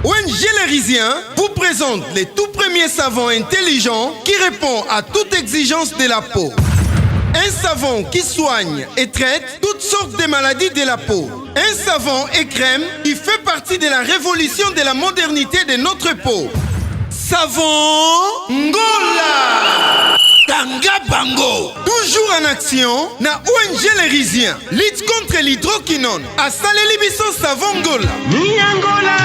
ONG Lérisien vous présente les tout premiers savons intelligents qui répondent à toute exigence de la peau. Un savon qui soigne et traite toutes sortes de maladies de la peau. Un savon et crème qui fait partie de la révolution de la modernité de notre peau. Savon Ngola Tanga Bango. Toujours en action, na ONG Lérisien. Lutte contre l'hydroquinone. A saleli biso savon Ngola. Minyangola.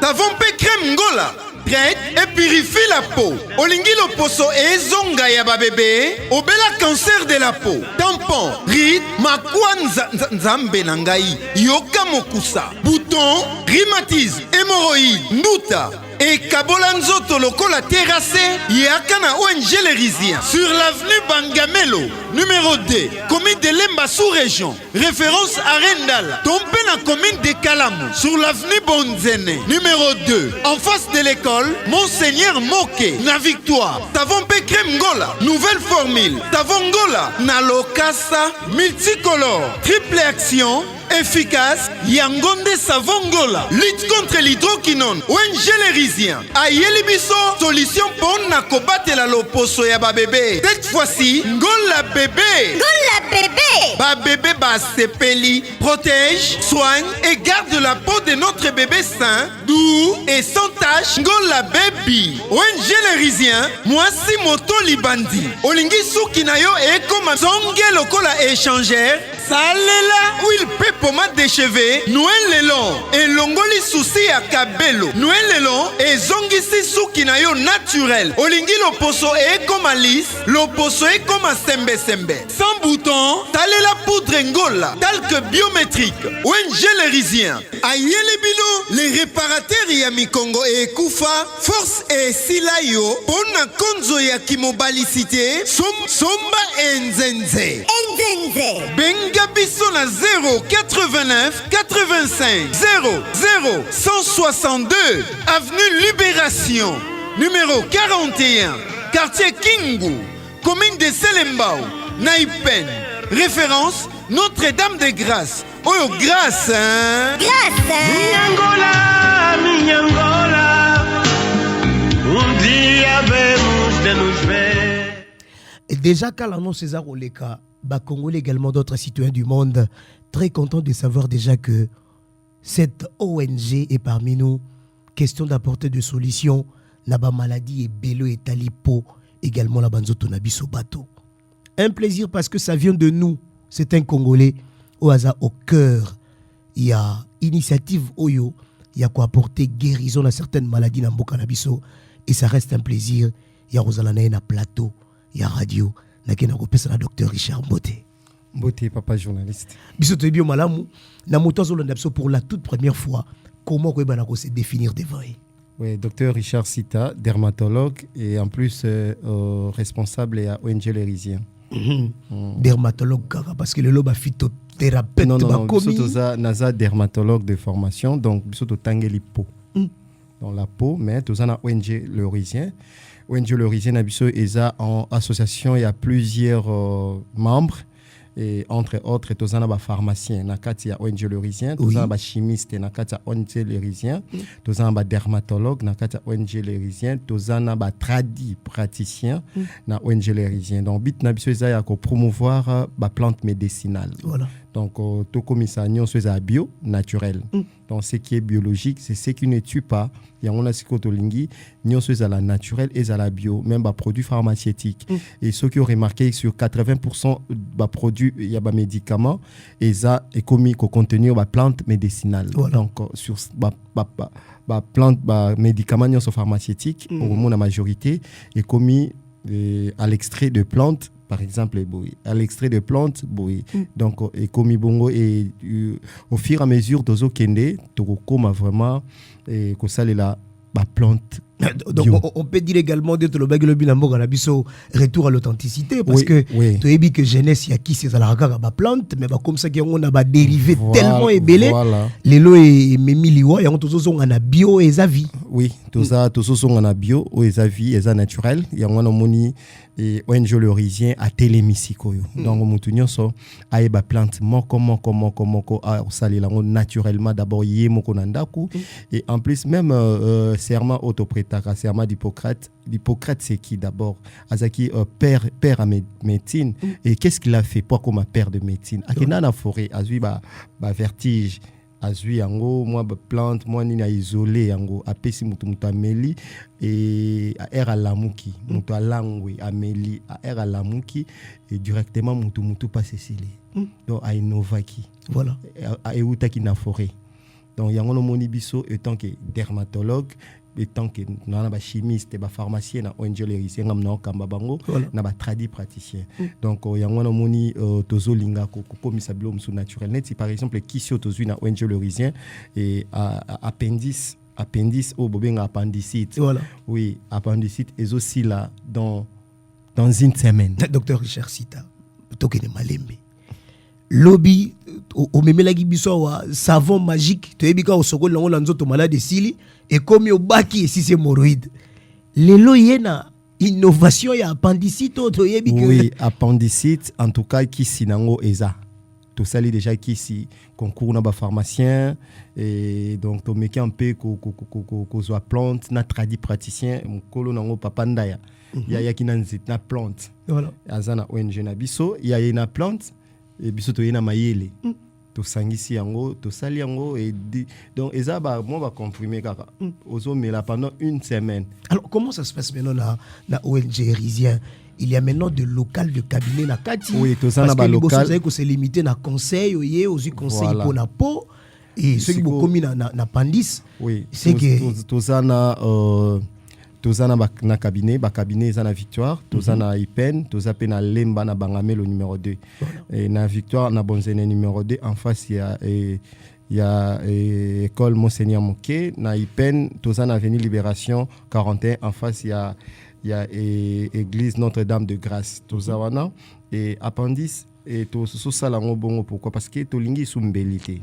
Savon pe crème Ngola. Traite et purifie la peau. Olingi loposo et zonga ya babébé. Obela cancer de la peau. Tampon, ride, makwanza nzambe nangai. Yoka mokusa. Bouton, rhumatisme, hémorroïde, nduta. Et Kabolanzoto lokola terrassé, Yakana ONG Lérisien. Sur l'avenue Bangamelo, numéro 2, commune de Lemba sous-région. Référence à Rendal. Tombé na commune de Kalamou. Sur l'avenue Bonzene, numéro 2. En face de l'école, Monseigneur Moke. Na Victoire. Savon pe crème Ngola. Nouvelle formule. Savon Ngola. Na Lokasa. Multicolore. Triple action. Efficace, Yangonde Savon Ngola. Lutte contre l'hydroquinone. ONG Lérisien. Ayeli biso solution pour na kobatela la loposo ya ba bébé. Cette fois-ci, Ngola bébé. Ngola bébé. Ba bébé ba sepeli, protège, soigne et garde la peau de notre bébé sain, doux et sans tache. Ngola baby. ONG Lérisien. Moi si moto libandi. Olingi suki na yo e comme zonge lokola échangère. Salela huile pe pommade de cheveux, Noël Lelon, et longoli souci à Kabelo. Noël Lelon, et zongisi souki na yo naturel. Olingi loposo e comme Alice, loposo e comme Sembe Sembe. Sans bouton, talela poudre Ngola, talc biométrique. ONG Lérisien. Ayele bilo, les réparateurs Yami Congo et Koufa, force et silayo, pona konzo ya kimobalicité, somba enzenze. Enzenze. Gabiso na 089 85 00 162 avenue Libération numéro 41 quartier Kingu commune de Selembao Naipen. Référence Notre-Dame de Grâce. Oh grâce hein. Grâce Minyangola Minyangola un dia vemos de nos ver. Et déjà Kalano César Oleka Congolais également d'autres citoyens du monde, très contents de savoir déjà que cette ONG est parmi nous. Question d'apporter des solutions. Naba maladie et bello et talipo également la banzoto nabiso bateau. Un plaisir parce que ça vient de nous. C'est un Congolais au hasard au cœur. Il y a initiative Oyo. Il y a quoi apporter guérison à certaines maladies dans Mboka nabiso et ça reste un plaisir. Il y a Rosalana na plateau, il y a radio. Nakena kopesa na docteur Richard Mbote. Mbote, papa journaliste. Bisoto bio malamu na moto azolanda biso pour la toute première fois. Comment koyeba na se définir devant? Oui, docteur Richard Sita, dermatologue et en plus responsable à ONG Lérisien. Dermatologue parce que le loba phytothérapeute non, bisoto naza dermatologue de formation donc bisoto tangeli peau. Dans la peau mais tout ça na ONG Lérisien. ONG Lérisien Nabiso ESA en association, il y a plusieurs membres et entre autres tozana ba pharmacien nakati ya ONG Lérisien, tozana ba chimiste nakati ya ONG Lérisien, tozana ba dermatologue nakati ya ONG Lérisien, tozana ba praticien na ONG Lérisien. Donc bit Nabiso ESA ya ko promouvoir ba plante médicinale. Voilà. Donc tout comme ça nyonso eza bio naturel. Donc ce qui est biologique, c'est ce qui ne tue pas. Il y a on a psychotolingi, nyonso eza la naturel et eza la bio, même ba produits pharmaceutiques. Et ceux qui ont remarqué sur 80% ba produits il y a ba médicaments et ça est commis au contenu ba plante médicinale. Voilà. Donc sur ba plante ba médicaments nyonso pharmaceutiques au moins la majorité est commis à l'extrait de plantes. Par exemple, à l'extrait de plantes, donc et comme bongo et au fur et à mesure d'ozo kende, to koma vraiment et que ça la plante Donc on peut dire également de le bagage le binambo ganabiso retour à l'authenticité parce que tu as dit que jeunesse y a qui c'est à la raga ba plante mais bah comme ça qui on a ba dérivé tellement ébélé les lots et memiliwa et on tous sont en bio et avis oui tous sont en bio et avis et naturel y a on moni et ONG l'origine à télémisiko donc mutu nyonso aye ba plante moko a sali lango naturellement d'abord yemo konandaku et en plus même serment autoprêtaka serment d'Hippocrate c'est qui d'abord azaki père à médecine et qu'est-ce qu'il a fait pour comme père de médecine akena na forêt azui ba vertige azui yango moi ba plante moi ni na isolé yango apesi mutu ameli et a à lamuki mutu alangwe ameli a à lamuki et directement mutu passe sili donc a innovaki voilà a eutaki na forêt donc yango no moni biso étant que dermatologue étant que na ba chimiste ba pharmacien na ONG l'origine ngam na kamba bango na ba tradi praticien donc yango na moni tozo linga ko komisa bilo msu naturel net si par exemple kisio tozo na ONG l'origine et appendice au bobenga appendicite voilà oui appendicite est aussi là dans une semaine docteur Richard Sita tokene malembe lobby au memelaki biso wa savon magique to ebika osoko lango la nzoto malade sili et comme au baki et si c'est hémorroïde lelo yena innovation ya appendicite to yebi que oui appendicite en tout cas qui sinango eza to sali déjà qui si concours na ba pharmacien et donc to meki un peu ko zo plante na tradi praticien mkolo nango papa ndaya ya kinanzit na plante voilà azana ONG na biso ya na plante et biso to yena mayele to sangisi yango to sali yango et donc eza ba moi ba comprimer kaka ozo mela pendant une semaine. Alors comment ça se passe maintenant na ONG Erisien? Il y a maintenant de local de cabinet na kati oui to ça na ba local parce que c'est limité na conseil oyé aussi conseil pour na peau et ceux qui beaucoup commis na pandis oui c'est que to ça na tozana na cabinet za na Victoire tozana na Ipen tozape na Lemba na Bangamelo numéro 2 et na Victoire na Bonzene numéro 2 en face il y a école Monseigneur Moké na Ipen tozana avenue Libération 41 en face il y a église Notre-Dame de Grâce tozawana et appendice et to so sala ngobongo pourquoi parce que tolingi sumbelité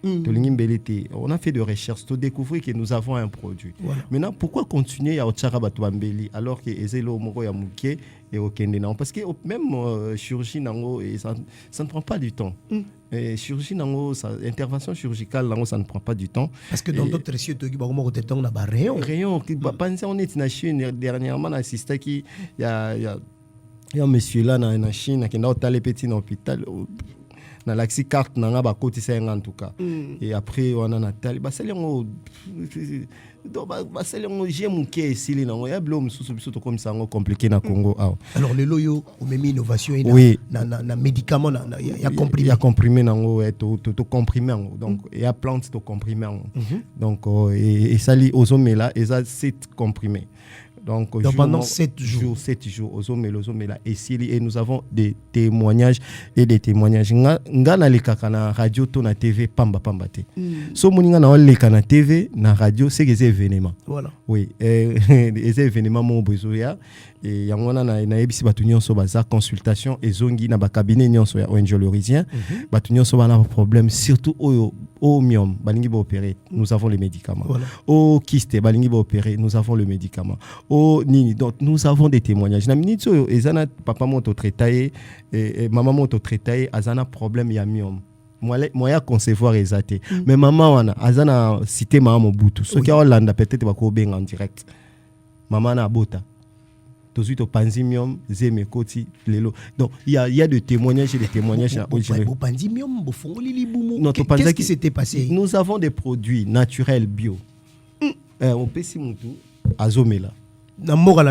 on a fait des recherches pour découvrir que nous avons un produit. Voilà. Maintenant, pourquoi continuer à Otcharabatuambeli alors que Ezelo Moko Yamuke et au Kendena? Parce que même chirurgie nango, ça ne prend pas du temps. Et chirurgie nango, intervention chirurgicale nango, ça ne prend pas du temps. Parce que dans d'autres récits, on a rayon. Rayon. On est en Chine dernièrement, on a assisté qu'il y a un monsieur là en Chine qui a un petit hôpital. Na laxi carte nanga ba koti sa en tout cas et après on a Nathalie ba salengo do ba salengo jemuke sili nango ya blom susu biso to comme ça compliqué na Congo alors le loyo ou même innovation oui. na médicament ya comprimé ya comprimé nango to comprimé donc il y a plante to comprimé donc et sali ozomela et ça c'est comprimé. Donc pendant 7 jours et nous avons des témoignages nga na leka na radio to na TV pamba te so moninga na leka na TV na radio c'est des événements voilà oui des événements mo besoya et yangona na ebisi batu nyonso baza consultation ezongi na ba cabinet nyonso ya ONG l'origine batu nyonso bana problème surtout au myome balingi ba opérer nous avons les médicaments voilà. Au kyste balingi ba opérer nous avons le médicament au nini donc nous avons des témoignages na minute so ezana papa moto traitaye et maman moto traitaye azana problème ya myome moya concevoir ezate mais maman wana azana cité mama Mobutu ce qui Hollande peut-être ba ko benga en direct maman na bota tozuito panzimium zeme koti lelo donc il y a des témoignages panzimium bofongoli libumu qu'est-ce qui s'était passé? Nous avons des produits naturels bio on pesi mutu azomela na mboka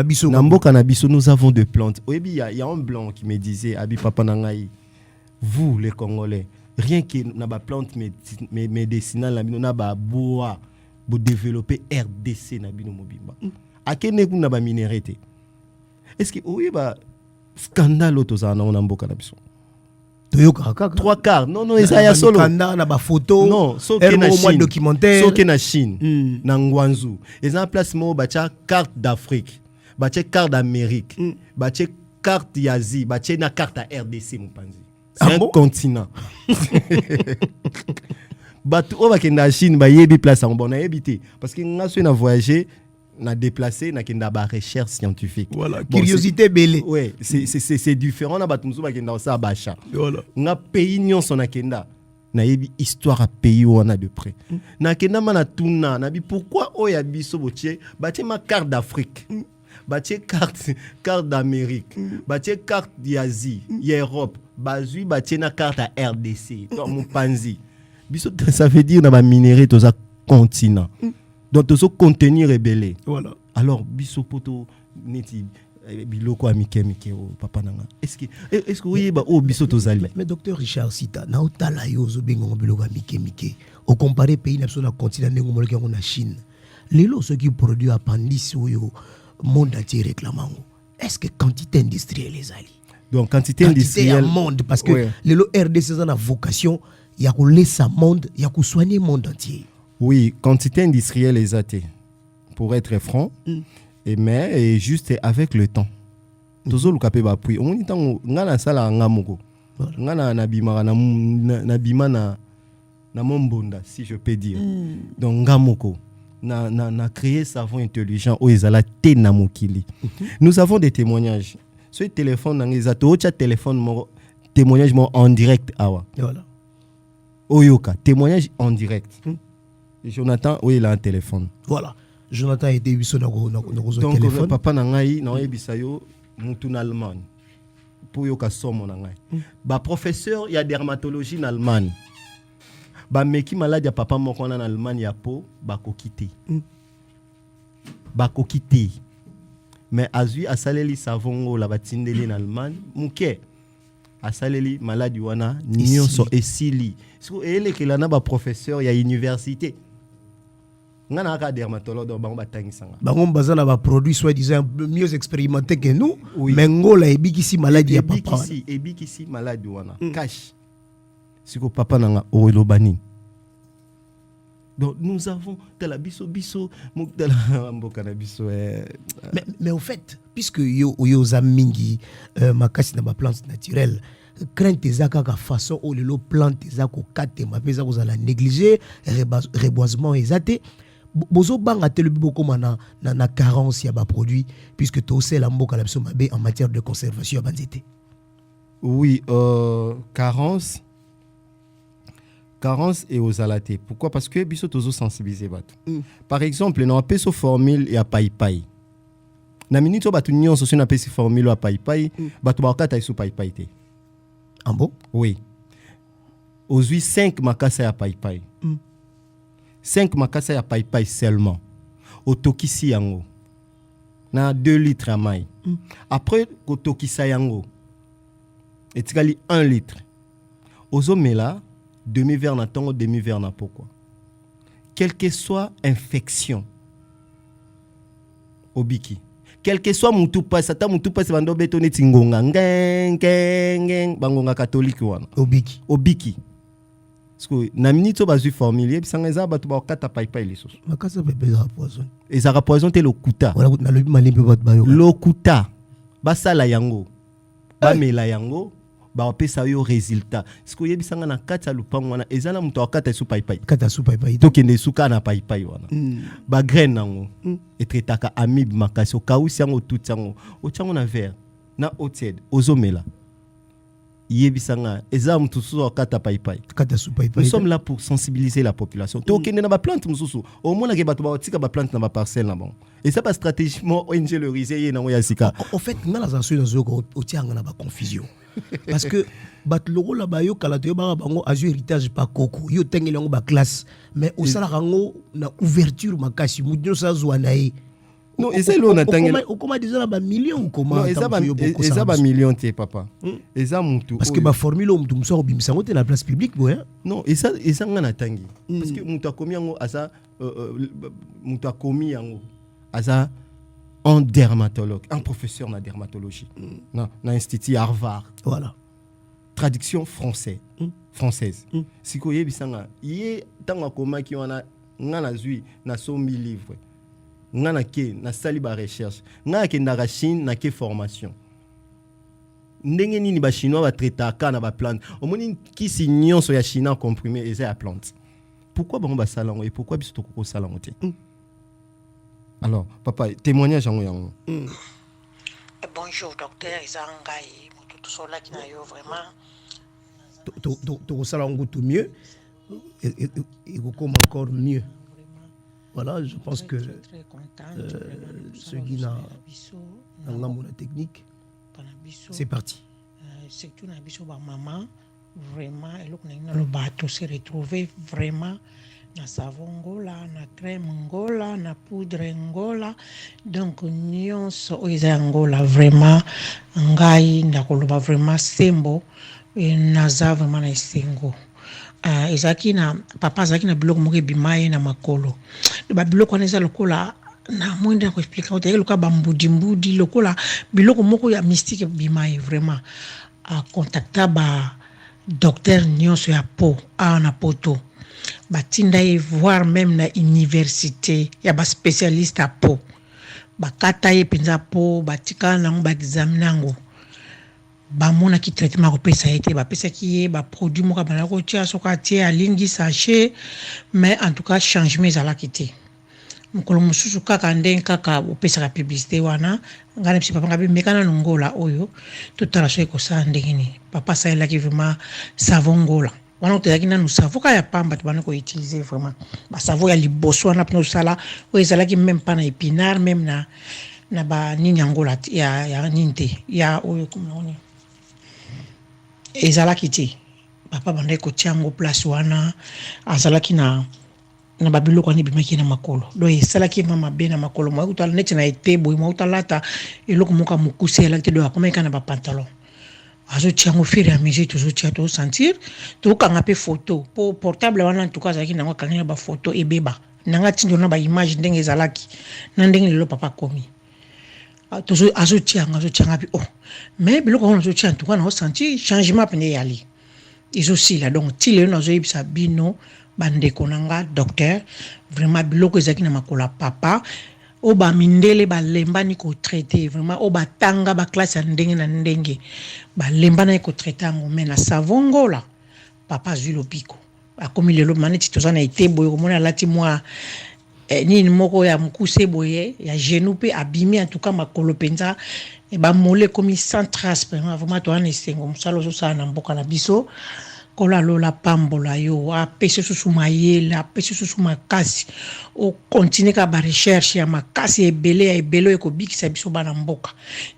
na biso nous avons des plantes il y a un blanc qui me disait abi papa nangai vous les Congolais rien que na ba plante médicinale na bino na ba bois pour développer RDC na bino mobimba akene kuna ba minéralité. Est-ce que oui bah scandale tozana na mboka na biso toyoka kaka 3 quarts non eza ya solo kanda na ba photo non soki na Chine documentaire soki na Chine na Ngwanzu eza place mo bacha carte d'Afrique bacha carte d'Amérique bacha carte d'Asie bacha na carte à RDC mopanzi c'est un continent batu o bakenda na Chine ba yebi place en bon na yebité parce que nga so na voyager na déplacé na kenda ba recherche scientifique voilà curiosité belé ouais c'est différent na batu musu bakenda sa bacha voilà nga pays nyonso na kenda na yebi histoire à pays wana de près na kenda mana tuna na bi pourquoi oya biso botie batie ma carte d'Afrique batie carte d'Amérique batie carte d'Asie Europe bazui batie na carte à RDC donc mon panzi biso ça veut dire na ba minerai to za continent donc to so contenir rebelle voilà alors biso poto neti biloko amike o papa nanga est-ce que oui ba o biso to zali mais docteur Richard Sita na otala yo zo bengo biloko amike au comparer pays na so na continent ngo moleki ngo na Chine lelo ceux qui produit appendice yo monde entier réclamango est-ce que quantité industrielle les ali donc quantité industrielle monde parce que lelo RDC ça na vocation ya ko laisser monde ya ko soigner monde entier. Oui, quantité industrielle les athées, pour être franc, mais juste avec le temps. Toujours le capé bapui. On dit on ngana sala ngamoko. Ngana na bimara na bimana na mombonda si je peux dire. Donc ngamoko na créer savon intelligent o ezala te na mokili. Nous avons des témoignages. Ce téléphone na ezato cha téléphone témoignage en direct awa. Voilà. Oyoka, témoignage en direct. Jonathan, oui, il a un téléphone. Voilà. Jonathan était biso na donc téléphone. Papa na ngai na yebisa yo mutu na Allemagne. Pour yoka somo na ngai. Ba professeur il y a dermatologie en Allemagne. Ba meki malade ya papa moko na Allemagne ya po ba ko quitter. Ba ko quitter. Mais azui asaleli savon la batindeli en Allemagne, muke asaleli maladi wana nyonso esili. Siko ele ke lana ba professeur ya université. Ngana ka dermatologue donc bango batangisanga. Bango bazana ba produit soi-disant mieux expérimenté que nous, oui. Mais ngola ebikisi maladie ya papa. Ebikisi maladie wana. Cash. Siko papa nanga oelobani. Donc nous avons de la biso de la mboka na biso mais au fait puisque yo zamingi makasi na ba plantes naturelles crainte ezaka ka façon o lelo plante ezako katema peza ko za la négliger reboisement ezate bozo banga te le biboko na carence ya ba produit puisque to c'est la mboka la biso mabe en matière de conservation ya banzete. Oui, carence et aux alatés. Pourquoi? Parce que biso tozo sensibiliser batu. Par exemple, na peso formule ya paipai. Na minute batu nyonso so na pesi formule ya paipai, batu ba kata isu paipai te. En bon? Oui. Aujourd'hui 5 makasa ya paipai. 5 makasa ya paipai seulement. Otokisi yango. Na 2 litres à mai. Après otokisa yango. Etikali 1 litre. Ozomela demi-verre na tongo, demi-verre na pourquoi. Quelle que soit infection, obiki. Quel que soit mutu passe, ata mutu passe bando betone tingonga, ngeng, bangonga catholique wana. Obiki. Parce que na minute bazu formulaire, bisanga za batu ba kata paipai liso. Makasa bebe za poison. Et ça poison te lokuta. Voilà na lobi malimbe bat bayo. Lokuta. Basala yango. Ba mela yango. Ba pesa yo résultat. Ce que yebisanga na kata lupango wana ezala muto akata su paipai. Kata su paipai. To kende suka na paipai wana. Ba graine nango. Etretaka amibe makasi o kausi yango tout yango. O chango na verre. Na otied ozomela. Yebisanga ezala muto su akata paipai. Kata su paipai. Nous sommes là pour sensibiliser la population. To kende na ba plante mususu. Au moins ke bato ba otika ba plante na ba parcelle na bon. Et ça pas stratégiquement ONG le risé na ya sika. En fait, na la zansu na zo ko otianga na ba confusion. Parce que bat logo la ba yo kala to ba bango azu héritage pa koko yo tengeli yango ba classe mais au sala rango na ouverture makasi mudino sa zwana e non et c'est là on attend au comment déjà ba millions ou comment non eza ba millions te papa eza mutu parce que ba formule mutu mso bimisango te na place publique boya non et ça ngana tangi parce que mutu akomi yango asa mutu akomi yango asa un dermatologue, un professeur en dermatologie, dans l'institut Harvard. Voilà. traduction française siko yebisanga ye tanga koma ki wana ngana zui na 100 000 livres ngana ke na sali ba recherche ngana ke ndaka Chine na ke formation ndenge nini ba chinois ba traiter kana ba plante omoni kisi nyonso ya china comprimé eza ya plante pourquoi bango ba salango et pourquoi biso toko salango te alors papa témoignage yango bonjour docteur Izangai tout cela qui n'a eu vraiment tu salango tout mieux et comme encore mieux. Voilà, je pense que ce qui n'a la technique, c'est parti. C'est tout maman, vraiment, le bateau s'est retrouvé vraiment na savon ngola, na crème ngola, na poudre ngola, donc nyonso oiza ngola vraiment ngai ndakoloba vraiment sembo naza vraiment na esengo. Ezaki na papa azaki na biloko moko bimaye na makolo ba biloko wana eza lokola na mwenda ko expliquer ote lokola bambudi lokola biloko moko ya mystique bimaye vraiment a contacta ba docteur nyonso ya po na poto batinda e voir même na université ya ba spécialiste à po bakata ye penza po batika nango ba examinango bamona ki traitement ko pesa été ba pesa ki ba produit mo ka bana ko tia soka tie alingi sachet mais en tout cas changement za la kité mukolo mususu kaka nden kaka o pesa ka publicité wana ngana psi papa ngabi mekana ngola oyo tutala so ko sa ndengini papa sa ela ki vraiment savon ngola wana utaki na nous savon ka ya pamba tu bana ko utiliser vraiment ba savon ya liboso wana pno sala o ezala ki même pas na épinard même na ba nini ngola ya ninte ya oyo comme ezalaki te papa banda kotiango place wana azalaki na babiloko ani bimaki na makolo do esalaki mama be na makolo mo utala neti na etebo mo utalata eloko moka mukuse elaki do akomeka na ba pantalon azo tiango firi à mesure toujours tia to sentir to kanga pe photo po portable wana en tout cas azalaki nango kanga ba photo ebeba nanga tindo na ba image ndenge ezalaki na ndenge lelo papa komi toujours azo tianga bi oh mais biloko on azo tia en tout cas na senti changement pene yali ils aussi là donc tile na zo yebisa bino bande konanga docteur vraiment biloko ezaki na makola papa o ba mindele ba lemba ni ko traiter vraiment o ba tanga ba classe ya ndenge na ndenge ba lemba na ko traiter ngo mais na savongo la papa zulo piko akomi lelo maneti tozana ite boyo komona lati moi nini moko ya mukuse boye ya genou pe abimi en tout cas makolo penza e ba mole comme sans trace vraiment to ane sengo musalo so sana mboka na biso kola lola pambola yo a pese susu mayela pese susu makasi o continue ka ba recherche ya makasi ebele ko bikisa biso bana mboka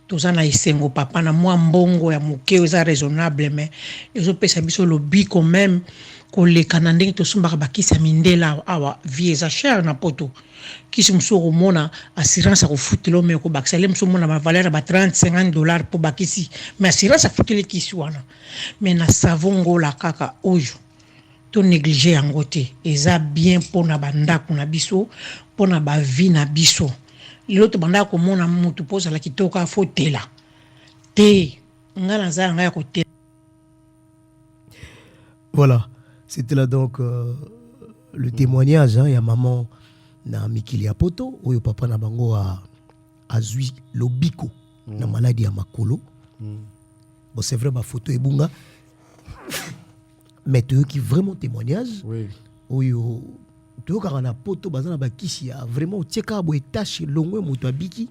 tozana esengo papa na mwa mbongo ya mukeo za raisonnable mais ezo pesa biso lo biko même koleka na ndenge tosumbaka bakisi ya mindela awa vie eza cher na poto kisi mosusu komona assurance akofutela me kobakisa le mosusu omona bavaleur ya ba 30-50 $ po bakisi mais assurance afuteli kisi wana mais na savon ngola kaka oyo to néglige yango te eza bien mpona bandako na biso mpona bavie na biso lelo tobanda komona mutu mpo ozala kitoko afotela te nga naza yanga ya kotela. Voilà, c'était là donc le témoignage. Il y a maman na mikili ya poto oyo papa na bango a zui lobiko na maladie ya makolo. Bon, c'est vrai, ma photo est bunga. Mais tu qui vraiment témoignage. Oui. Oyo tu as na poto bazana ba kisi ya vraiment tieka bo etache longwe moto abiki.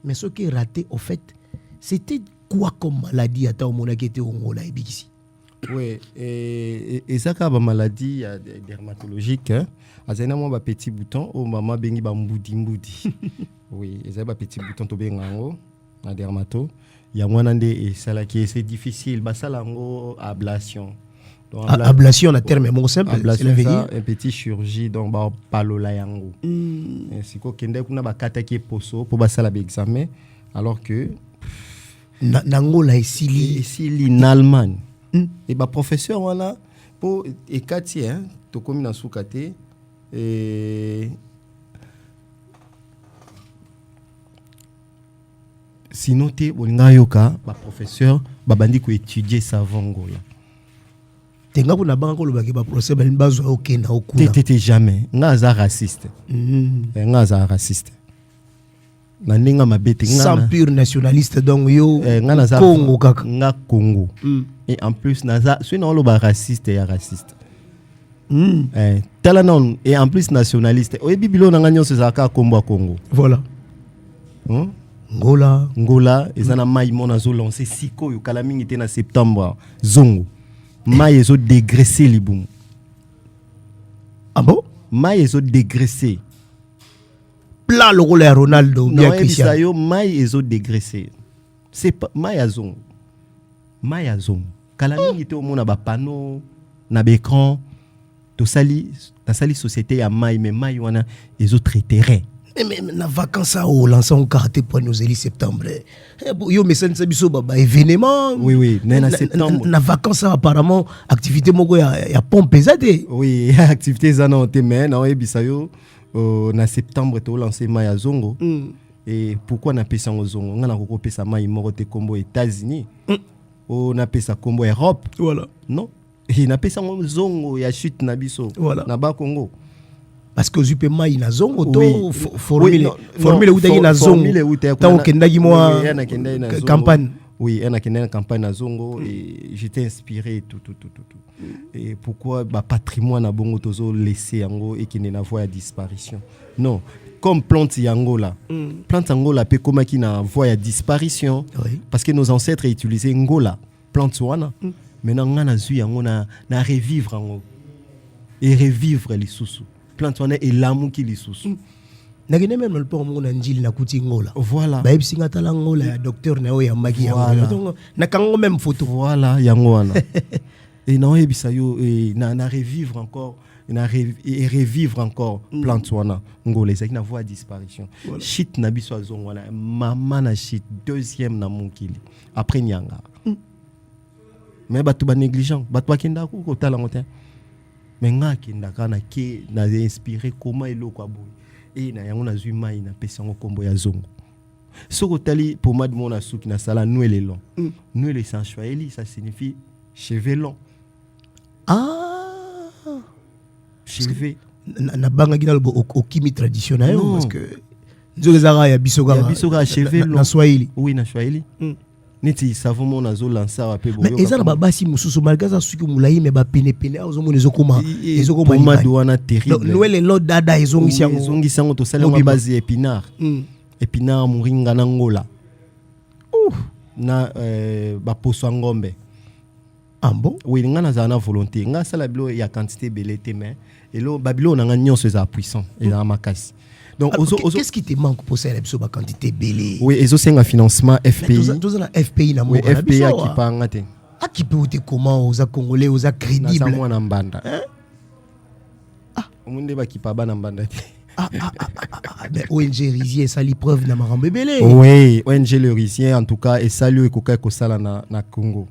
Mais ce qui est raté au fait, c'était quoi comme maladie ata o mona qui était ongola ebikisi. Oui, et ça quand ba maladie dermatologique hein, azena mo ba petit bouton o mama bengi ba mbudi. Oui, et ça ba petit bouton to bengango na dermato. Ya mwana nde et ça là qui c'est difficile ba salango ablation. Donc ablation na terme mon simple, c'est ça un petit chirurgie donc ba palola yango. C'est ko kende kuna ba kata ki poso pour ba sala ba examen alors que nangola ici en Allemagne. Et bah professeur voilà pour et Cathy hein to comme dans soukate et sinon te bolinga yoka ba professeur babandi ko étudier savon ngola tenga kuna banga ko lobaki ba procès ba bazo okenda okuna te jamais nga za raciste nga za raciste na ninga mabete nga sans pur nationaliste donc yo nga na za Congo kaka nga Congo et en plus na za soit na lo ba raciste ya raciste tala non et en plus nationaliste o bibilo na nga nyonso za ka kombo Congo voilà Ngola ezana mai mona zo lancer siko yo kala mingi te na septembre zongo mai ezo dégraisser libumu. Ah bon? Mai ezo dégraisser plat le rôle à Ronaldo bien Cristiano. Yo mai ezo dégraisser. C'est pas mai azongo. Mai azongo. Kala mingi te omona ba panneau na écran to sali na sali société ya mai mais mai wana ezo traiter. Mais na vacances au lancer on carte pour nous éli septembre. Yo mais ça biso baba événement. Oui, na septembre. Na vacances apparemment activité moko ya pompe pesade. Oui, activité za na te mais na ebisa yo na septembre to lancer mai ya zongo. Et pourquoi na pesa zongo? Nga na ko pesa mai moko te kombo États-Unis. Na pesa kombo Europe. Voilà. Non. Et na pesa zongo ya chute na biso voilà. Na ba Congo. Parce que je peux mai na zongo to formule ou na zongo tant que ndagi moi campagne oui on a une campagne na zongo et j'étais inspiré tout et pourquoi ba patrimoine na bongo tozo laisser yango et qui na voie à disparition non comme plante yangola plante angola pe comme qui na voie à disparition parce que nos ancêtres utilisaient ngola plante wana maintenant ngana zu yango na revivre yango et revivre les sous plante wana et l'amour qui les sous nagene même le port mon njili na kuti ngola voilà ba ebisi ngata la ngola ya docteur na o ya magi ya donc na kango même photo voilà yango wana et na ebisa yo et na revivre encore et revivre encore plante wana ngola ça qui na voie disparition shit na biso azong wana mama na shit deuxième na monkili après nyanga mais batu ba négligent batu bakenda ko tala ngote mais nga kenda kana ke na inspiré comment eloko aboy et na yango na zui mai na pesa ngo kombo ya zongo soko tali pomade mona suki na sala noué long noué le sans swahili ça signifie cheveux long cheveux na banga gina le okimi traditionnel parce que nzo zara ya bisoga cheveux long na swahili oui na swahili neti savon mona zo lancer apé boyo mais ezala babasi mususu malgaza suki mulai me ba pene ozo mona ezokoma pomade wana terrible noué le lot dada ezongi sango to sala ma base épinard épinard muringa na ngola na ba poso ngombe bon oui nga na zana volonté nga sala bilo ya quantité belete mais elo babilo na nga nyonso za puissant et za makasi. Donc, qu'est-ce qui te manque pour ça la quantité belé? Oui, et c'est un financement FPI. Tous la FPI na oui, FPI qui pas ngate. Qui peut te comment aux congolais aux crédibles. Na moi na mbanda. Omunde ba ki pa ba na mbanda. Mais ONG Rizier ça l'épreuve na marambe belé. Oui, ONG le Rizier en tout cas et salut ekoka ko sala na Congo.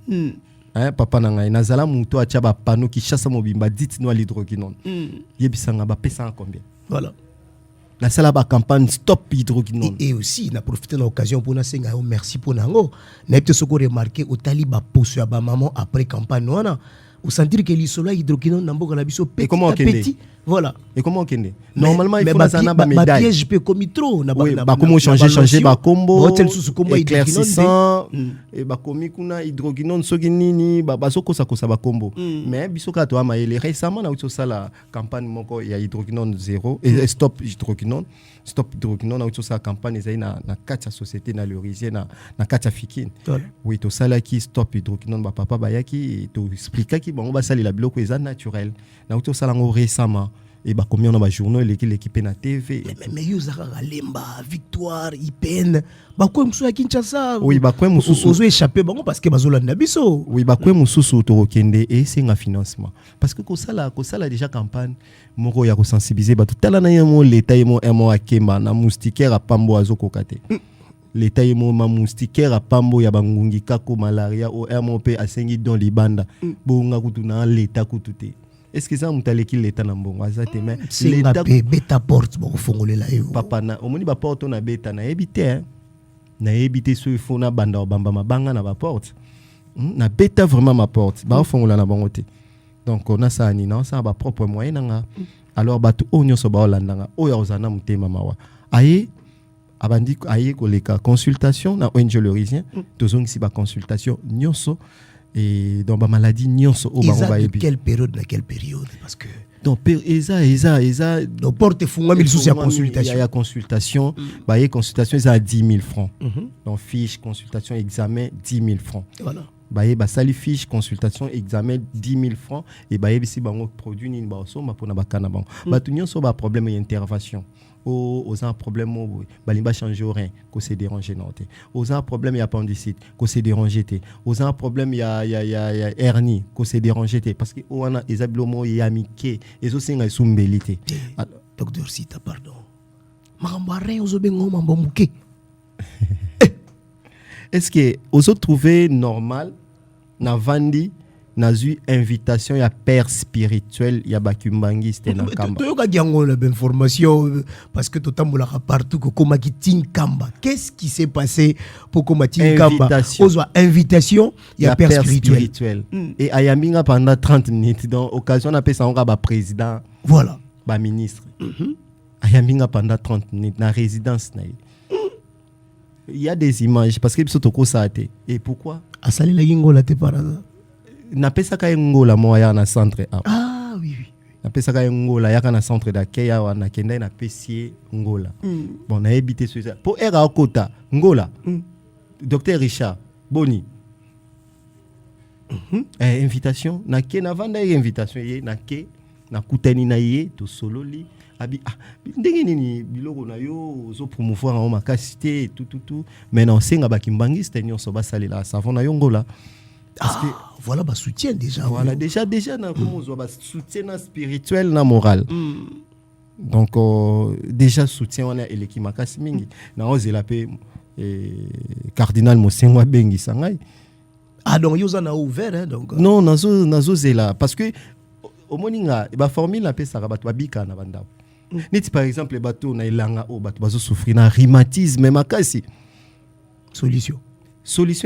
Papa na ngai nazala muto acha ba panneau qui chasse mobimba dites-nous l'hydroquinone. Yebisanga ba pesa combien? Voilà. La salle ba campagne stop hydroquinone et aussi na profiter de l'occasion pour na senga merci pour nango na peut se remarquer au taliba poso ya ba maman après campagne wana ou sentir que l'isola hydroquinone na mboka na biso petit voilà et comment kende normalement il faut na ba médaille piège peut comme trop na ba comment changer ba combo hôtel sous combo éclaircissant et ba komi kuna hydroquinone soki nini ba sokosa kosa ba combo mais biso ka to ama ele récemment na uto sala campagne moko ya hydroquinone 0 et stop hydroquinone na uto sala campagne ezai na katia société na le Rizier na katia fikine oui to sala ki stop hydroquinone ba papa ba yaki to expliquer ki bon ba sala la biloko eza naturel na uto sala ngo récemment et bah combien on a journaux l'équipe na TV mais yo zaka lemba victoire IPN ba ko musu ya Kinshasa oui ba ko musu ozo échapper bango parce que bazolanda biso oui ba ko musu to kende et c'est un financement parce que ko sala déjà campagne moko ya ko sensibiliser ba tout tala na yemo l'état yemo akemba na moustiquaire a pambo azoko kate l'état yemo ma moustiquaire a pambo ya bangungi kako malaria o MOP asengi dans libanda bonga kutuna l'état kutute. Est-ce que ça mutale ki l'état na mbongo azate mais l'état beta porte bon fongolela yo papa na omoni ba porte na beta na ebité na éviter ce fo na banda bamba mabanga na ba porte na beta vraiment ma porte ba fongola na bangote donc on a ça ni non ça ba propre moyen nga alors ba tu onyo so ba olandanga oya ozana mutema mawa aye abandi aye koleka consultation na ONG L'Horizien tozong si ba consultation nyonso et dans ba maladie nyonso o ba ba quelle période na quelle période parce que donc eza donc porte funga mille sous consultation il y a consultation ba y consultation ça à 10 000 francs donc fiche consultation examen 10 000 francs voilà ba y ba sali fiche consultation examen 10 000 francs et ba y si bango produit ni ba so ba pona ba kana bango ba tout nyonso ba problème intervention aux un problème balimba changer au rein que c'est dérangé noté aux un problème il y a appendicite que c'est dérangé aux un problème il y a hernie que c'est dérangé parce que on a des ablomo il y a miké et aussi il y a sumbelité docteur Sita pardon marambaré aux obengo mambomuké est-ce que aux autres trouvé normal na vandi nazu invitation ya père spirituel ya bakumbangi c'était na kamba to yoka diango la information parce que to tambola partout ko komaki tin kamba qu'est-ce qui s'est passé pour komaki tin kamba ozo invitation ya père spirituel et ayambinga pendant 30 minutes donc occasion na pesa onga ba président voilà ba ministre ayambinga pendant 30 minutes na résidence na il y a des images parce que biso to ko ça et pourquoi asali la yingo la te par hasard na pesa ka ngola moya na centre a ah oui na pesa ka ngola ya na centre d'accueil ya na kenda na pesier ngola bon na habité sur ça pour era kota ngola docteur Richard Boni invitation na ke na vanda invitation ye na ke na kutani na ye to sololi abi ndenge nini biloko na yo zo promouvoir en makasité tout maintenant senga bakimbangi c'était nyonso ba salela savon na yongola. Voilà bah soutien déjà voilà déjà na comment on soutien spirituel na moral donc déjà soutien on a eleki makasi mingi na ozela pe cardinal Mosengo bengi sangai donc yoza na ouvert hein, donc non nazo zela parce que au moninga ba formule na pe saka bato babika na banda niti par exemple bato na ilanga o bato bazo souffrir na rhumatisme makasi solution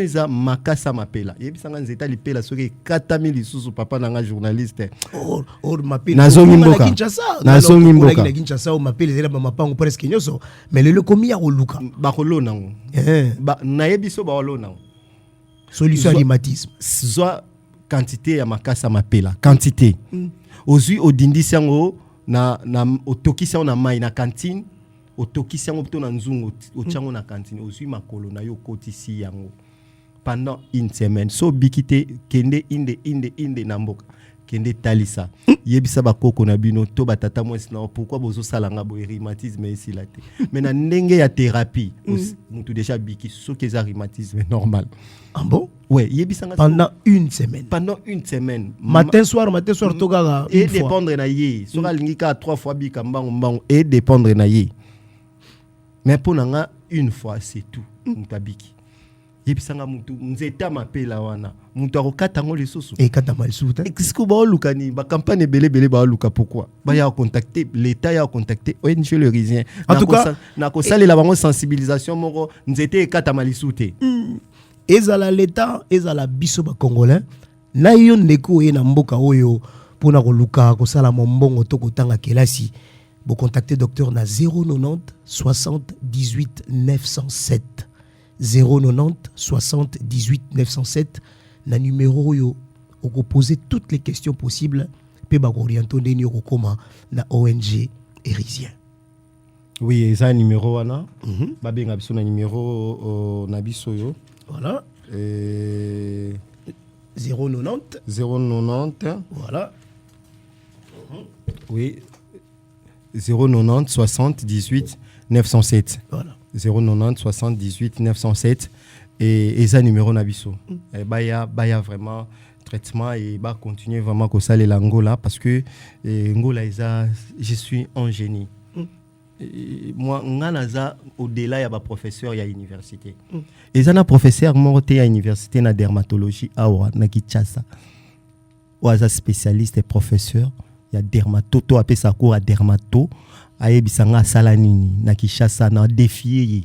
eza makasa mapela yebisanga nzeta lipela soki 4000 lisusu papa nanga journaliste or mapela nazongi mboka na Kinshasa o mapela zela ba mapango presque nyoso mais le komi ya koluka ba kolona ngo ba na yebiso ba kolona ngo solution à rhumatisme soit quantité ya makasa mapela quantité ozui odindisi yango na otokisi yango na mai na cantine otokisi yango to na nzungu ochango na cantine ozui makolo na yo kotisi yango pendant une semaine so bikite kende inde na mboka kende talisa yebisa bakoko na bino to batata mwesi na pourquoi bozo salanga bo rhumatisme ici la te mais na ndenge ya thérapie mutu déjà biki so que ça rhumatisme normal ah bon ouais yebisanga pendant une semaine matin soir togaga et dépendre na ye so kalingika 3 fois bika mbango et dépendre na ye mais pour nanga une fois c'est tout mutabiki yebisanga mutu nzeta mapela wana mutu akokata ngo lisusu et kata malisuta exiko ba olukani ba campagne belé ba oluka pourquoi ba ya contacter l'état ya contacter ONG L'Horizien en tout cas na ko salela bango sensibilisation moko nzete ekata malisute ezala l'état ezala biso ba congolais na yo ndeko ye na mboka oyo pona koluka ko sala mombongo to kotanga kelasi bo contacter docteur na 090 60 18 907 090 60 18 907 na numéro yo oko poser toutes les questions possibles pe ba orienter ndeni okoma na ONG L'Horizien. Oui, eza numéro wana ba benga biso na numéro na biso yo voilà 090 voilà oui 090 60 18 907 voilà 090 60 18 907 et ça numéro nabiso et baya vraiment traitement et ba continuer vraiment ko sale l'Angola parce que Angola je suis un génie moi nganaza au-delà ya ba professeur ya université et ça na professeur morté à université na dermatologie awa na Kinshasa oaza spécialiste et professeur ya dermato apé sa cours à dermato ayebisanga sala nini na Kinshasa na défier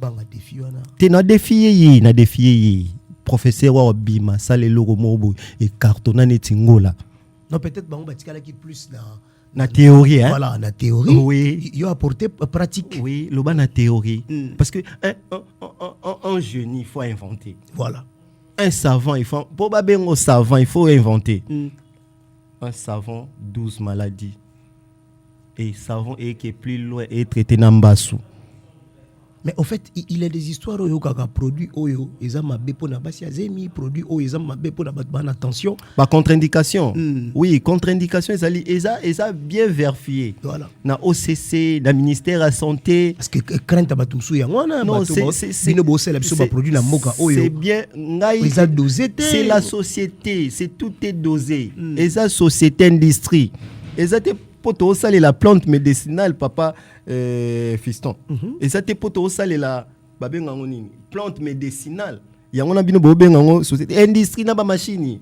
banga défi wana. Te na défié professeur wa bima sale logo mobo et cartonna netingola. Non, peut-être bango batikala qui plus na théorie hein. Voilà, na théorie. Oui. Il a apporté pratique. Oui, loba na théorie. Parce que un génie il faut inventer. Voilà. Un savant il faut pour babengo savant il faut inventer. Un savant 12 maladies. Et savant et qui est plus loin et traité nambasu. Mais au fait, il a des histoires où il y a produit oyo, ils ont mabé pour na basi azemi, produit oyo, ils ont mabé pour na ban attention. Ba contre-indication. Oui, contre-indication ils a bien vérifié. Voilà. Na OCC, na ministère de la santé. Parce que crainte batumsu ya wana, non, c'est bino bossé la biso ba produit na moka oyo. C'est bien ngai. Ils ont dosé. C'est la société, c'est tout est dosé. Ils ont société industrie. Ils ont poto osale la plante médicinale papa fiston. Et ça te poto osale la babenga nini plante médicinale. Yango na bino bobenga ngo société industrie na ba machine.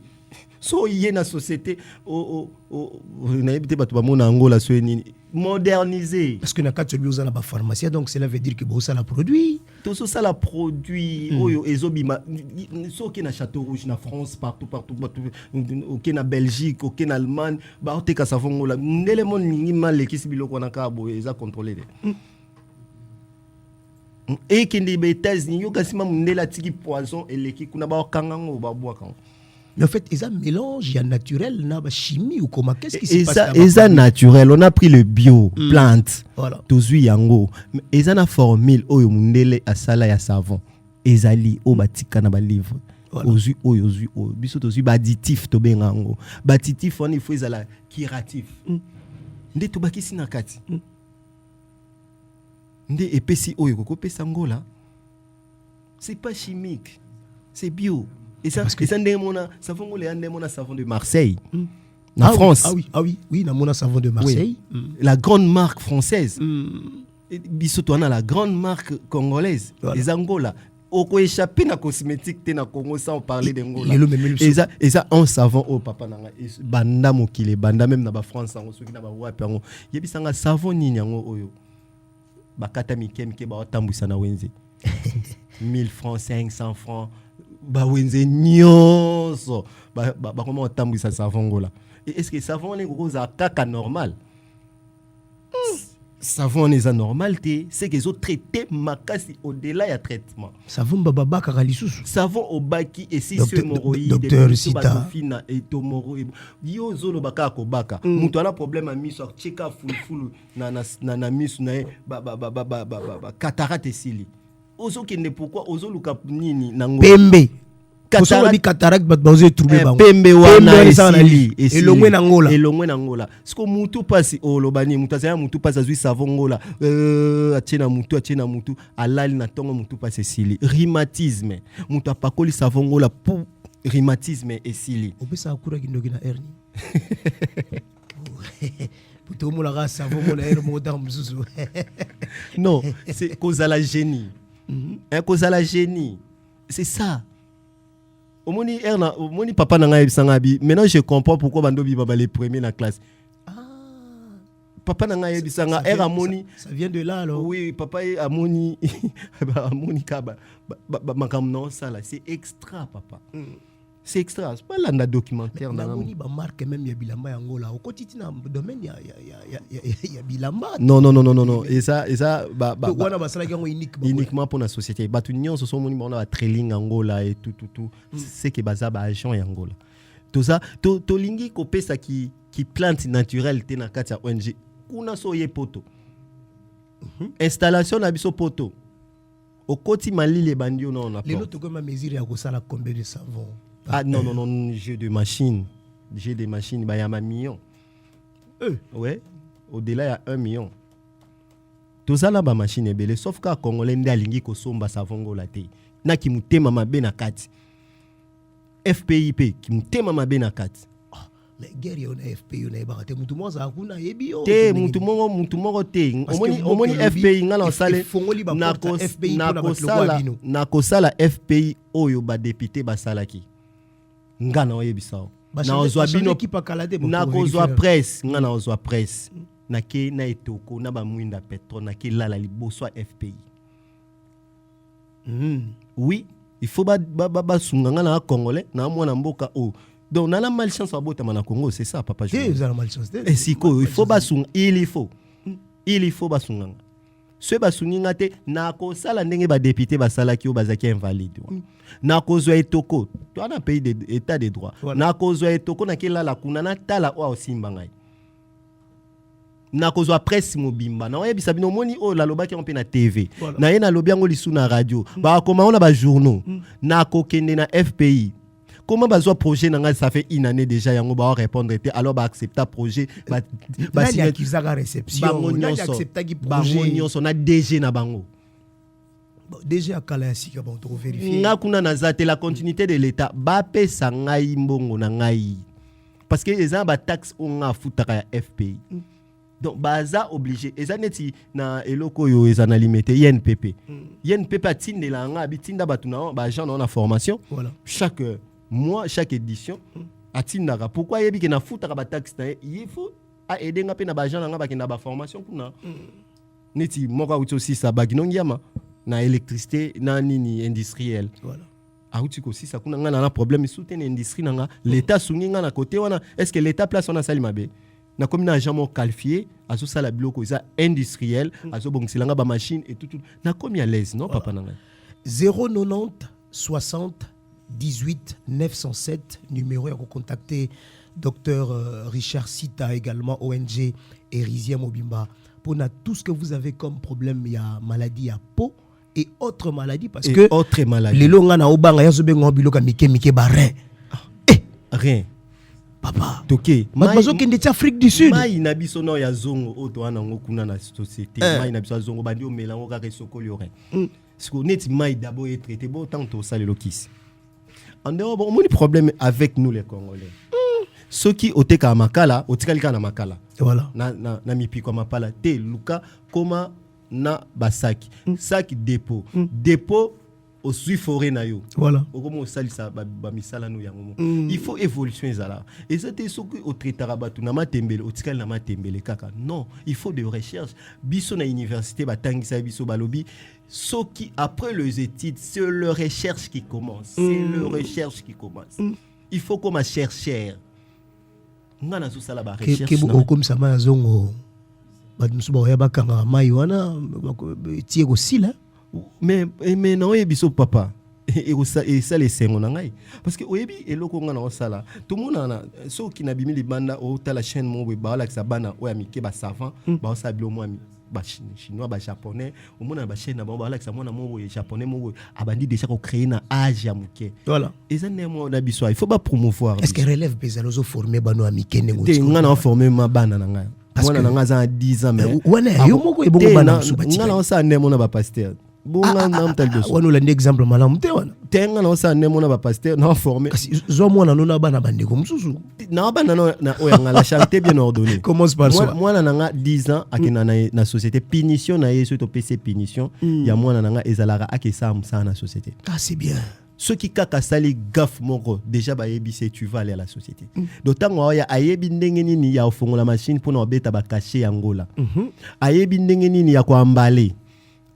So yé na société na ebité bato ba mona ngola so nini moderniser. Parce que na kati bi ozala ba pharmacie donc cela veut dire que bo ça la produit. Tout ça la produit oyo ezobima so ke na Château Rouge na France partout ok na Belgique ok na Allemagne ba oteka savon ngola ndele mon ningi mal ekisi biloko na ka bo eza contrôler et kindi be États-Unis yo kasima ndela tiki poison eleki kuna ba kangango ba boaka. Mais en fait, ils ont un mélange, il y a naturel, il y a chimie ou comment. Qu'est-ce qui se passe? Ils ont naturel, on a pris le bio, plante, voilà. Tozu yango. Ils ont une formule, oyo mundele asala ya savon. Ezali o batika na ba livre. Ozu ozu biso tozu ba additif to bengango. Ba additif on il faut ezala curatif. Nde to bakisi na kati. Nde epesi oyo ko pesa ngola. C'est pas chimique. C'est bio. Et ça, parce que ça savon de Marseille, en France. Oui, na savon de Marseille. Oui. La grande marque française. Bisoto a la grande marque congolaise. Voilà. Les Angola. Oko échappé na cosmétique te na Congo sans parler d'Angola. Et ça un savon au papa nanga banda mokile banda même na ba France en soki na ba wapi ngo. Yebi sanga savon nini ngo oyo. Bakata mike ba otambwisa na wenze. 1000 francs, 500 francs. Ba wenze nyonso ba comment otambwisa savon ngola. Est-ce que savon est gros à kaka normal? Savon est anormal c'est qu'ils ont traité makasi au-delà ya traitement. Savon baba kakalisusu. Savon au baki et si ce moroïde docteur Sita fina et tomoro yo zolo baka ko baka. Mutu ana problème a miso cheka full na miso na ba cataracte sili. Ozo kende pourquoi ozo luka nini nango pembe cataracte bat bazo trouver bango pembe wana esili elongwe na ngola siko mutu pasi olobani mutu azaya mutu pasi azui savon ngola atiena mutu alali na tongo mutu pasi esili rhumatisme mutu apakoli savon ngola pour rhumatisme esili opesa akura kindoki na hernie puto mo la savon mo na hernie mo dans mususu non c'est cause à la génie cause à la génie c'est ça. Omoni papa nanga ebisangabi. Maintenant je comprends pourquoi bandobi baba les premiers dans la classe. Papa nanga ebisanga amoni. Ça vient de là alors. Oui, papa amoni amoni kaba makam non ça là, c'est extra papa. C'est extra, c'est pas là dans documentaire dans amoni ba marque même ya bilamba yango là. Au quotidien na domaine ya bilamba. Non. Et ça wana basala yango uniquement pour la société. Batu nyonso so moni ba trailing angola et tout. C'est que baza ba agent yangola. Tout ça to lingi ko pesa qui plante naturelle te na kati ya ONG. Kuna so ye poto. Installation na biso poto. Au koti mali les bandio non on a. Les autres comme mesure ya ko sala combien de savon? Ah non, j'ai des machines, bah y a un million. Ouais, au-delà il y a 1 million. Tout ça là ba machine est belle, sauf qu'à Congolais ndalingi ko somba savon ngola te. Na ki mutema mabe na kati. FPIP ki mutema mabe na kati. Mais guerre yo na FPI na ba te mutu mo za kuna yebi yo. Te mutu mongo te. Omoni FPI ngala osale na ko sala FPI oyo ba député ba salaki. Ngana oyebisao na ozwa bino na kozwa presse ngana ozwa presse na ke na etoko na ba mwinda pétrole na ke lala liboso FPI Oui, il faut sunganga na congolais na mwana mboka o. Donc na la malchance à bota na Congo, c'est ça papa. Vous avez malchance. Et si il faut basung, il faut basunganga. Ce basunginga te na ko sala ndenge ba député ba sala ki o bazaki invalide. Na ko zo etoko, to na pays de état de droit. Na ko zo etoko na kila la kuna na tala o osimba ngai. Na ko zo presse mobimba. Na oyebi sabino moni o la loba ki on pe na TV. Na ye na lobi yango lisu na radio. Ba koma on ba journaux. Na ko kende na FPI. Comment bazo projet nanga ça fait une année déjà yango ba répondre était alors ba accepter projet ba signer qui za réception on a accepter qui projet on a DG na bango DG akala sika bon to vérifier nga kuna na za la continuité de l'état ba pesa ngai mbongo na ngai parce que les ba taxe on a futaka ya FPI donc baza obligé eza neti na eloko yo eza na limité INPP atinde la nga bitinda batuna ba agent na formation voilà chaque édition atindaka pourquoi yebi ke na futaka ba taxe na il faut a aider nga pe na ba agent nga ba ke na ba formation kuna neti moka aussi ça baginongiama na électricité na nini industriel voilà auti ko si ça kuna nga na problème soutenir industrie nga l'état sungi nga na côté wana est-ce que l'état place on a sali mabe na comme na agent mo qualifié azo sala biloko za industriel azo bongsilanga ba machine et tout na comme à l'aise non papa nanga 090 60 18 907 numéro à contacter docteur Richard Sita également ONG Erizia Mobimba pour tout ce que vous avez comme problème il y a maladie à peau et autres maladies parce que autres maladies les longs na obanga ya zobengo biloka mike barin rien papa toké mazo kende ti Afrique du Sud mai na biso no ya zongo oto wana ngokuna na société mai na biso zongo bandi o melango ka sokoli orin parce que net mai d'abord est traité bon tant to ça le lokis en dehors bon mon problème avec nous les Congolais ceux qui oteka makala otikalika na makala voilà na mipi kwa mapala te luka koma na basaki sac dépôt au sui forêt na yo voilà okomo salisa ba misala no yango il faut évolution ezala et ça te soki au traitara batu na matembele otikali na matembele kaka non il faut de recherche biso na université batangisa biso balobi soki après les études c'est le recherche qui commence il faut comme chercher ngana so sala ba recherche ke comme ça ma zongo badumsu ba ya bakanga mai wana tie ko sila mais non biso papa et ça les sengo na ngai parce que oyebi eloko ngana osala tout monde na so ki na bimi libanda o ta la chaîne mo ba la bana o ya mike ba savant ba osabilo mo ba chinois ba japonais o mona ba chaîne na ba la mona mo japonais mo abandi déjà ko créer na âge ya muke voilà et ça ne mo na biso il faut pas promouvoir est-ce que relève bezalozo former bano amike nengo ngana former ma bana na ngai mona na nga za 10 ans mais wana yo moko ebongo bana msubatika ngana osa ne mo na ba pasteur bonga na mtalbeso wana la exemple malamu te wana tenga na osa ne mo na ba pasteur na former kasi zo mwana nona bana bandeko msusu na bana na oyanga la charité bien ordonnée commence par soi mwana na nga 10 ans akina na société punition na yeso to PC punition ya mwana na nga ezalara akesa msa na société c'est bien ceux qui kaka sali gaffe moko déjà ba yebise tu vas aller à la société d'autant ya ayebi ndenge nini ya ofongola machine pour na obeta ba cacher yangola ayebi ndenge nini ya ko emballer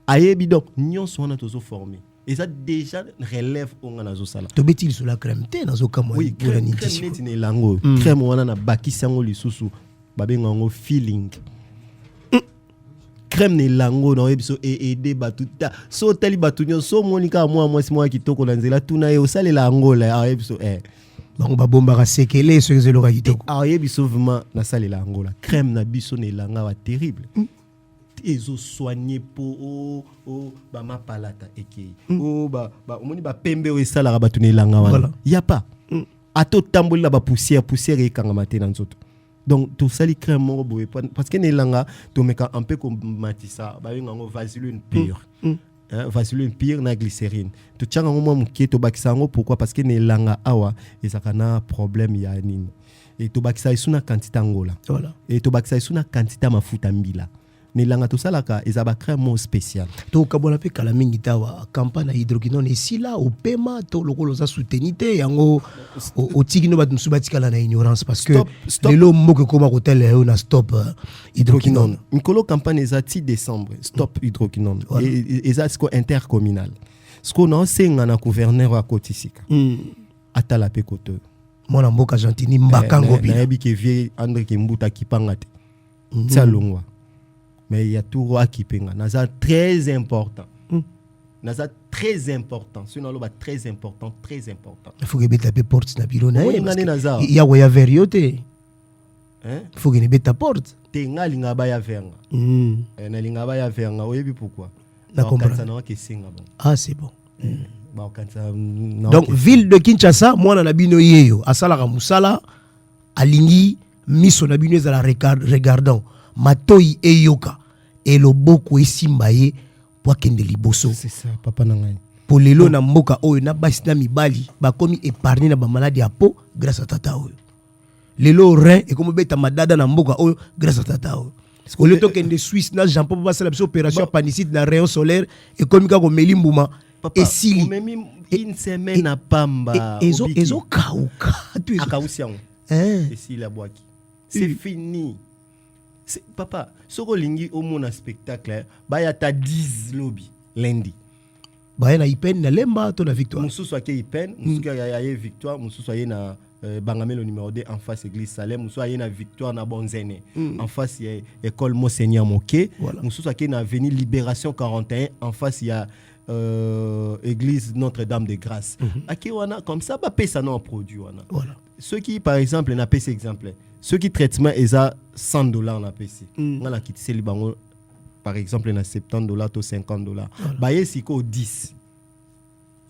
ayebi donc nyonso wana tozo formé et ça déjà relève on na zo sala to betil sur la crème te na zo kamo oui crème ni lango crème wana na bakisi yango lisusu babenga ngo feeling crème ni lango na ebiso aider batuta so tali batunyo so monika moi kitoko na nzela tuna e osalela angola ebiso bango babomba ka sekele so ezelo ka kitoko ebiso vraiment na salela angola crème na biso ne langa wa terrible ezo soigner po ba mapalata eke ba omoni ba pembe o esala ba tunelanga wana ya pas ato tambola ba poussière e kanga matena nzoto donc tout ça les crème mo boye parce que nelanga to meka un peu comme matisa ba ngo vaseline pure vaseline pure na glycérine to tchanga ngo mo to bakisa ngo pourquoi parce que nelanga awa ezaka na problème ya nini et to bakisa isuna quantité ngola voilà et to bakisa isuna quantité mafuta mbila nelanga to salaka ezaba crème spécial to kabona pe kala mingi tawa campagne hydroquinone ici là au paiement to lokolo za soutenité yango o tigino bat musubatika la na ignorance parce que lelo moko koma hotel na stop hydroquinone mikolo campagne ezati décembre stop hydroquinone et ezati ko intercommunal ce qu'on a c'est un gouverneur à Kotisika atala pe koto mona mboka Argentine mbakango na yebi ke vie André Kimbuta kipangate ça longwa mais il y a tout à kipenga naza très important naza très important sinon loba très important il faut que beta pe porte na biro na il y a waya veriote hein faut que ne beta porte te ngali ngaba ya venga na linga ba ya venga oyebi pourquoi na comprendre na ke singa bon ah c'est bon donc ville de Kinshasa mwana na bino yeyo asalaka musala alingi miso na bino ezala regardant matoi eyoka eloboko esimba ye po akende liboso. C'est ça papa na ngai po lelo na mboka oyo na basi na mibali bakomi épargné na bamaladi ya peau grâce à tata oyo lelo rein ekomi beta madada na mboka oyo grâce à tata oyo au lieu tokende Suisse na Jean Paul basala biso opération appendicite na rayon solaire ekomi kaka komeli mbuma esili une semaine à pamba ezo kauka akausiango esili abwaki c'est fini. Papa, soko lingi omona spectacle baya ta 10 lobby lundi baya na Ipen na Lemba to na Victoire mususu ake Ipen mususu ya Victoire mususu aye na Bangamelo numéro 2 en face église Salem mususu aye na Victoire na Bonzene en face ya école Monseigneur Moké mususu ake na avenue Libération 41 en face ya église Notre-Dame de Grâce ake wana comme ça ba pesa non produit wana voilà ceux qui par exemple na pesa exemple ceux qui traitement est à $100 na PC ngala kitise libango par exemple na $70 to $50 ba yesiko 10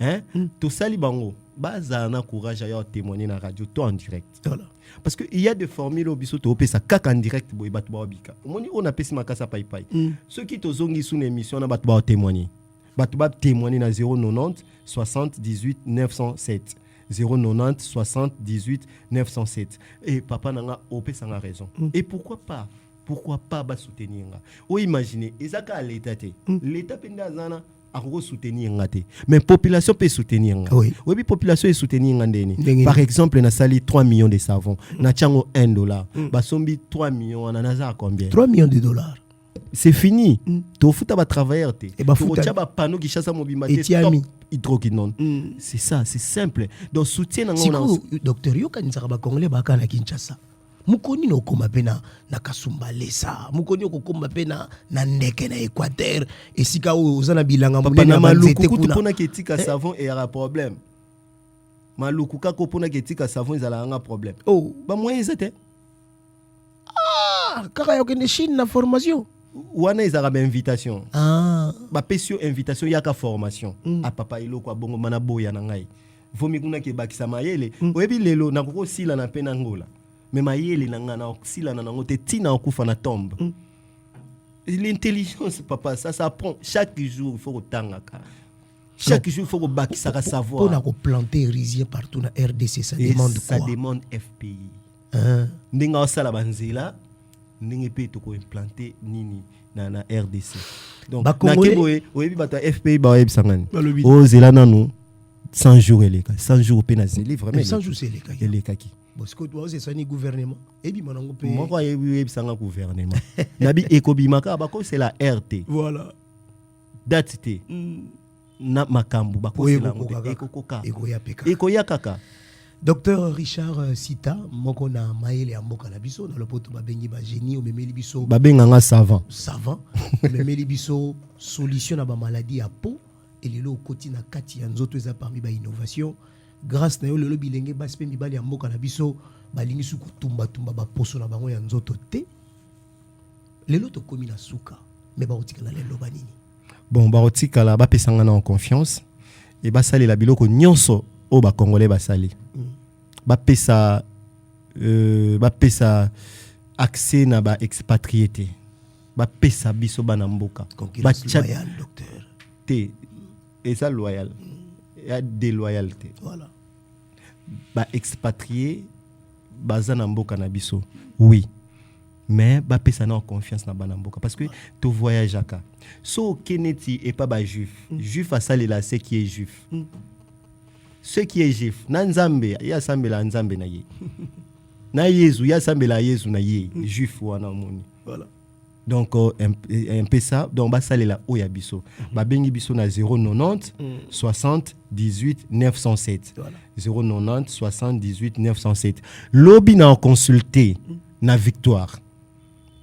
hein to sali bango baza na courage à témoigner na radio to en direct voilà parce que il y a des formules au biso to pesa kaka en direct boy bat ba bika omoni on a pesi makasa pai ceux qui to zongi sous émission na bat ba témoigner na 090 60 18 907 090 60 18 907 et papa nanga opé sanga raison et pourquoi pas ba soutenir nga o imaginez ezaka à l'état l'état penda zana a soutenir nga te mais population peut soutenir nga oui population est soutenir nga ndeni par exemple na sali 3 millions de savons na chango $1 ba sombi 3 millions na naza combien 3 millions de dollars c'est fini to futa ba travailleur te to chaba panneau qui chasse mobimba te hydroquinone c'est ça c'est simple donc soutien na ngona docteur yo kanisa ba congolais ba kana Kinshasa mukoni no koma pena na Kasumbalesa mukoni okoma pena na ndeke na Équateur esika ozana bilanga munene na maluku kuna pona ketika savon et un problème maluku kako pona ketika savon ezala nga problème ba moyen zete kaka yo kende Chine na formation wana ezaka ba invitation ba pesio invitation yaka formation a papa iloko bongo mana boya na ngai vomi kuna ke bakisa mayele oyebi lelo na koko sila na pena ngola mais mayele na ngana sila na ngote tina okufa na tombe l'intelligence papa ça prend chaque jour il faut otangaka chaque jour il faut bakisa ka savoir pour na ko planter rizier partout na RDC ça demande quoi ça demande FPI ndinga osala banzela ndenge pe to ko implanter nini na RDC donc na kiboye oyebi bata FPI ba oyebi sangani o zela nanu 100 jours eleka 100 jours pe na zeli vraiment 100 jours c'est eleka ki parce que toi c'est ça ni gouvernement et bi manango pe moi quoi oyebi sanga gouvernement nabi ekobimaka ba ko c'est la RT voilà datite na makambu ba ko c'est la ekoya kaka. Docteur Richard Sita, moko na maele ya mboka na biso na lopoto babengi ba génie o memeli biso babenga nga savant memeli biso solution na ba maladie ya peau et lelo koti na kati ya nzoto eza parmi ba innovation grâce na yo lelo bilenge basi pe mibali ya mboka na biso balingi su kutumba ba poso na bango ya nzoto te lelo to komi na suka mais ba otikala lelo banini bon ba otikala ba pesanga na en confiance et ba sali la biloko nyonso o ba congolais ba sali ba pesa accès na ba expatriété ba pesa biso bana mboka ba loyal docteur te et ça loyal il y a déloyauté voilà ba expatrié bazana mboka na biso oui mais ba pesa na confiance na bana mboka parce que to voyage aka so keneti et pas ba juif a sali la ce qui est juif ce qui est juif na nzambe ya sambela nzambe na ye na yezu ya sambela yezu na ye juif wana moni voilà Donc un peu ça donc ba salela oya biso ba bengi biso na 090 60 18 907 Voilà. 090 60 18 907 lobi na consulter na Victoire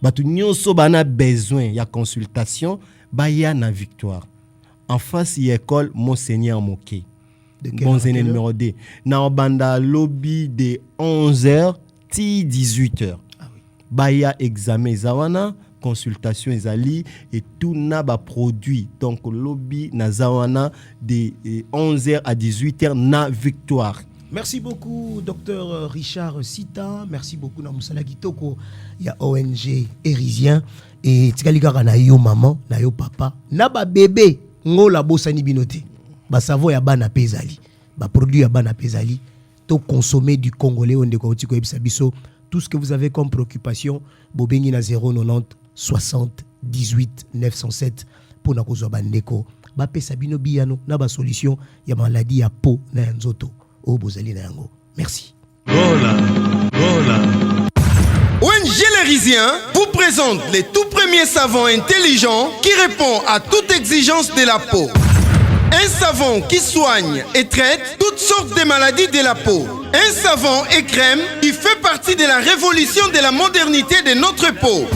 batu nyonso bana besoin ya consultation ba ya na Victoire en face y école Monseigneur Moké De quelle bon heure à quelle heure? numéro D na banda lobby de 11h ti 18h ba ya examen zawana consultation ezali et tout na ba produit donc lobby na zawana de 11h à 18h na Victoire. Merci beaucoup, docteur Richard Sita. Merci beaucoup, Namusala Kitoko. Il y a ONG Erisien. Et Tikaligara na yo maman, na yo papa. Na ba bébé, ngola bosani binote. Ba savo ya bana pezali. Ba produit ya bana pezali. To consommer du congolais on de Kotiko Ebsabiso. Tout ce que vous avez comme préoccupation, bobengi na 090 60 18 907 pour na kozwa bandeko. Ba pesa bino biano na ba solution ya maladie ya peau na ya nzoto. Oh, bozali na yango. Merci. Gola, Gola. ONG L'Erisien vous présente les tout premiers savons intelligents qui répondent à toute exigence de la peau. Un savon qui soigne et traite toutes sortes de maladies de la peau. Un savon et crème qui fait partie de la révolution de la modernité de notre peau.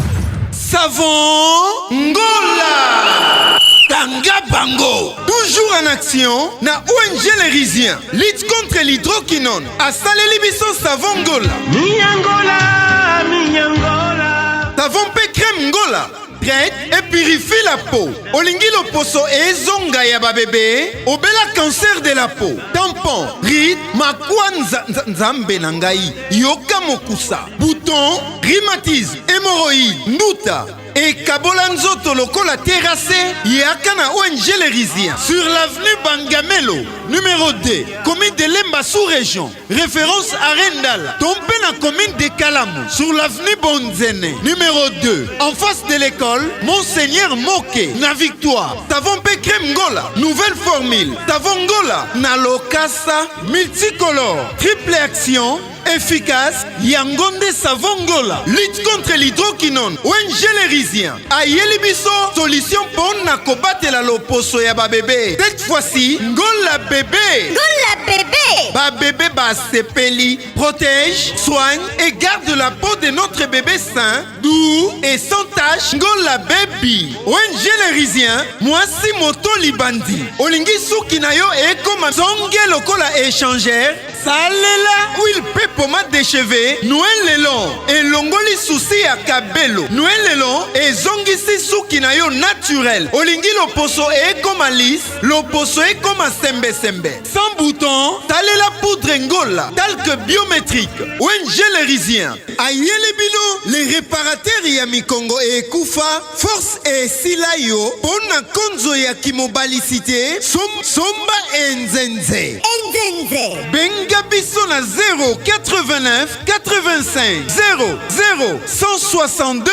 Savon Ngola Tanga Bango. Toujours en action, na ONG L'Erisien. Lutte contre l'hydroquinone. A saleli biso savon Ngola. Minyangola, Minyangola. Savon pe crème Ngola. Traite et purifie la peau. Olingi loposo et zonga ya ba bébé. Obela cancer de la peau. Tampon, ride, makwanza nzambe nangai. Yoka mokusa. Bouton, rhumatisme, hémorroïde, nduta. Et Kabola Nzoto lokola terrassé, yaka na ONG L'Erisien. Sur l'avenue Bangamelo, numéro 2, commune de Lemba sous-région. Référence à Rendal. Tombé na commune de Kalamu. Sur l'avenue Bonzene, numéro 2. En face de l'école, Monseigneur Moké. Na Victoire. Savon pe crème Ngola. Nouvelle formule. Savon Ngola. Na Lokasa. Multicolore. Triple action. Efficace, Yangonde Savongola. Lutte contre l'hydroquinone. ONG L'Erisien. Ayeli biso solution pour na kobatela la loposo ya ba bébé. Cette fois-ci, Ngola bébé. Ngola bébé. Ba bébé ba sepeli protège, soigne et garde la peau de notre bébé sain, doux et sans tache. Ngola baby. ONG L'Erisien. Moi si moto libandi. Olingi suki na yo e comme zonge lokola échangère. Salela huile pe pomade de cheveux, Noël Lelon, et longoli souci à Kabelo. Noël Lelon, et zongisi suki na yo naturel. Olingi loposo e comme Alice, loposo e comme Sembe Sembe. Sans bouton, talela poudre Ngola, talc biométrique. ONG L'Erisien. Ayele bilo, les réparateurs Yami Congo et Koufa, force et silayo, pona konzo ya kimobalicité, somba enzenze. Enzenze. Benga biso na 089 85 00 162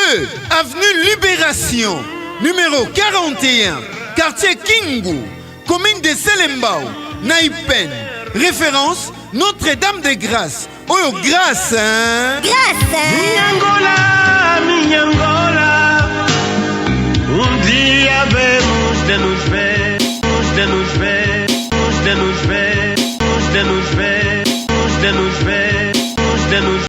avenue Libération numéro 41 quartier Kingu commune de Selembao Naipen. Référence Notre-Dame de Grâce. Oh grâce hein? Grâce. Minyangola, Minyangola. Dia vemos de nos ver, de nos ver, de nos ver, de nos ver, de nos ver, de nos